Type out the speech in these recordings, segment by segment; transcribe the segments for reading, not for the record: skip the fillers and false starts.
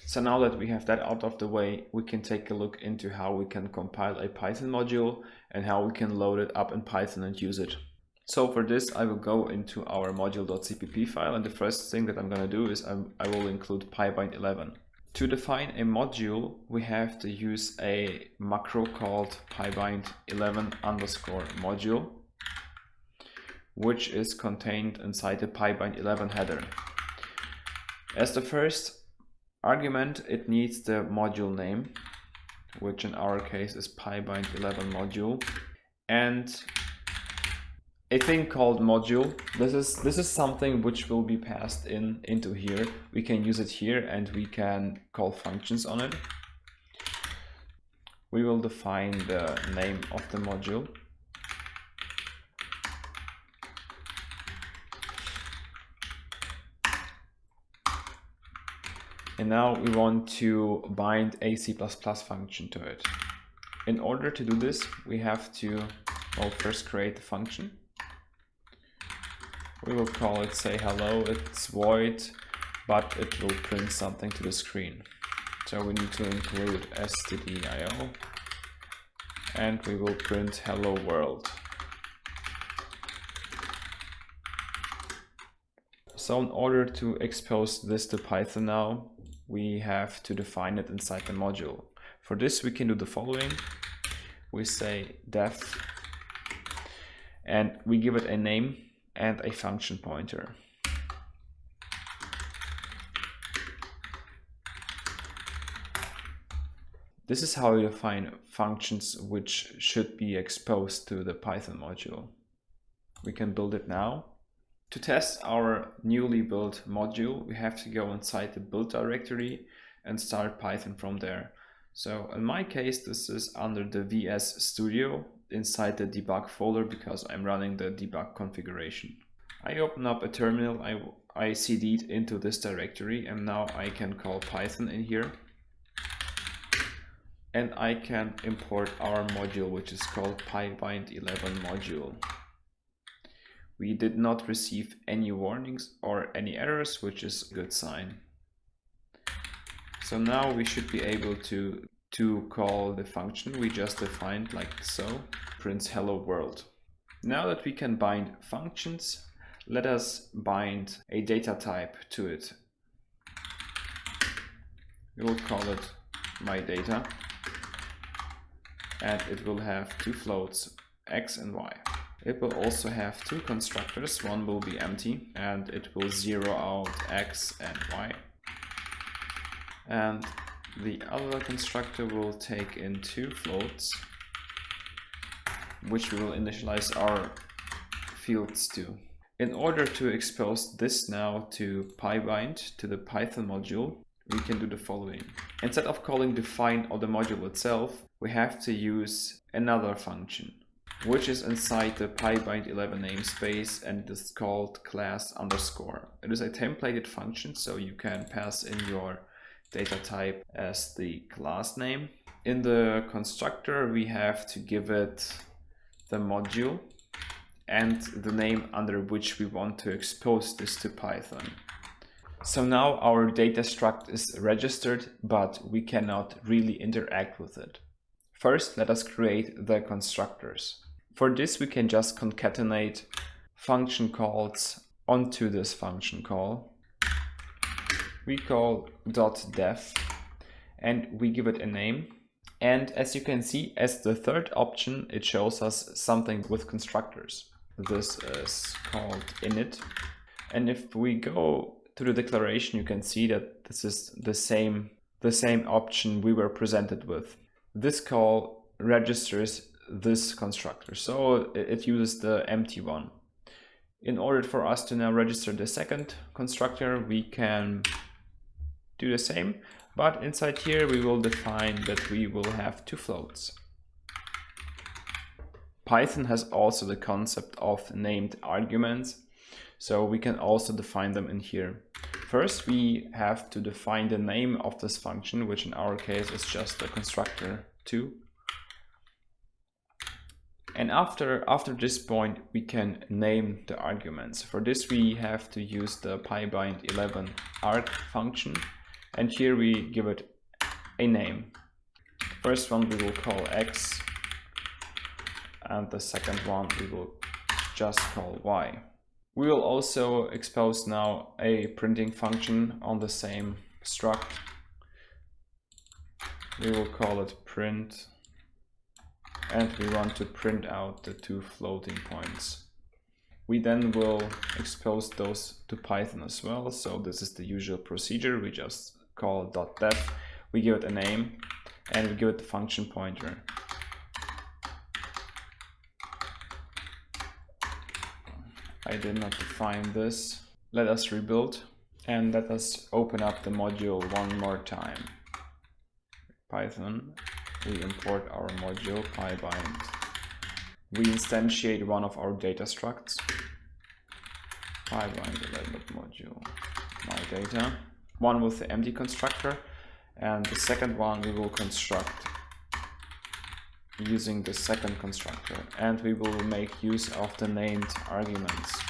So now that we have that out of the way, we can take a look into how we can compile a Python module and how we can load it up in Python and use it. So for this, I will go into our module.cpp file, and the first thing that I'm going to do is I will include pybind11. To define a module, we have to use a macro called pybind11_module, which is contained inside the pybind11 header. As the first argument, it needs the module name, which in our case is pybind11 module, and a thing called module. This is something which will be passed into here. We can use it here and we can call functions on it. We will define the name of the module. And now we want to bind a C++ function to it. In order to do this, we have to first create a function. We will call it, say hello, it's void, but it will print something to the screen. So we need to include stdio, and we will print hello world. So in order to expose this to Python now, we have to define it inside the module. For this, we can do the following. We say def, and we give it a name and a function pointer. This is how we define functions which should be exposed to the Python module. We can build it now. To test our newly built module, we have to go inside the build directory and start Python from there. So in my case, this is under the VS Studio inside the debug folder because I'm running the debug configuration. I open up a terminal, I cd'd into this directory, and now I can call Python in here. And I can import our module, which is called pybind11 module. We did not receive any warnings or any errors, which is a good sign. So now we should be able to call the function we just defined, like so, prints hello world. Now that we can bind functions, let us bind a data type to it. We will call it my data, and it will have two floats, x and y. It will also have two constructors. One will be empty and it will zero out x and y. And the other constructor will take in two floats, which we will initialize our fields to. In order to expose this now to pybind, to the Python module, we can do the following. Instead of calling define of the module itself, we have to use another function, which is inside the pybind11 namespace, and it's called class underscore. It is a templated function, so you can pass in your data type as the class name. In the constructor, we have to give it the module and the name under which we want to expose this to Python. So now our data struct is registered, but we cannot really interact with it. First, let us create the constructors. For this, we can just concatenate function calls onto this function call. We call .def and we give it a name. And as you can see, as the third option, it shows us something with constructors. This is called init. And if we go to the declaration, you can see that this is the same option we were presented with. This call registers this constructor, so it uses the empty one. In order for us to now register the second constructor, we can do the same, but inside here we will define that we will have two floats. Python has also the concept of named arguments, so we can also define them in here. First, we have to define the name of this function, which in our case is just the constructor 2. And after this point, we can name the arguments. For this, we have to use the pybind11 arg function, And here we give it a name. First one we will call X, and the second one we will just call Y. We will also expose now a printing function on the same struct. We will call it print, and we want to print out the two floating points. We then will expose those to Python as well. So this is the usual procedure. We just call .def, we give it a name, and we give it the function pointer. I did not define this. Let us rebuild and let us open up the module one more time. Python, we import our module pybind. We instantiate one of our data structs. pybind11 module, my data. One with the empty constructor, and the second one we will construct using the second constructor, and we will make use of the named arguments,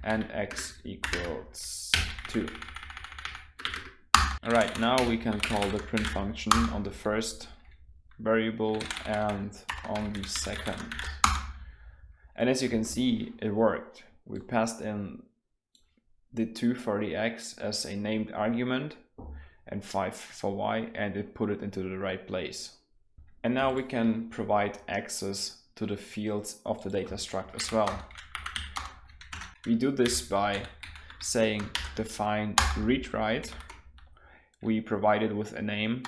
and x equals 2. Alright, now we can call the print function on the first variable and on the second. And as you can see, it worked. We passed in the 2 for the x as a named argument and 5 for y, and it put it into the right place. And now we can provide access to the fields of the data struct as well. We do this by saying define read-write. We provide it with a name.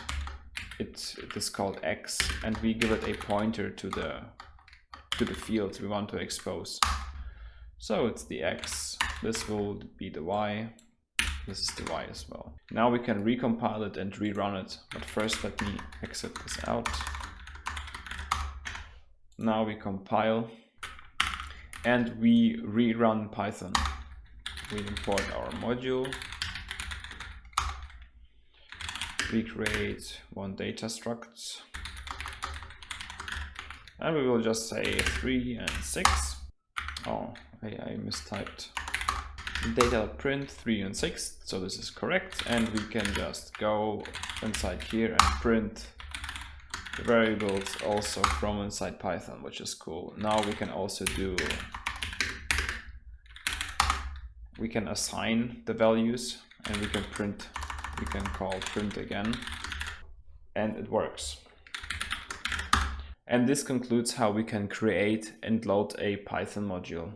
It is called x, and we give it a pointer to the fields we want to expose. So it's the x, this will be the y, this is the y as well. Now we can recompile it and rerun it, but first let me exit this out. Now we compile and we rerun Python. We import our module. We create one data struct. And we will just say 3 and 6. Oh, I mistyped. Data.print 3 and 6, so this is correct. And we can just go inside here and print the variables also from inside Python, which is cool. Now we can also we can assign the values, and we can print, we can call print again, and it works. And this concludes how we can create and load a Python module.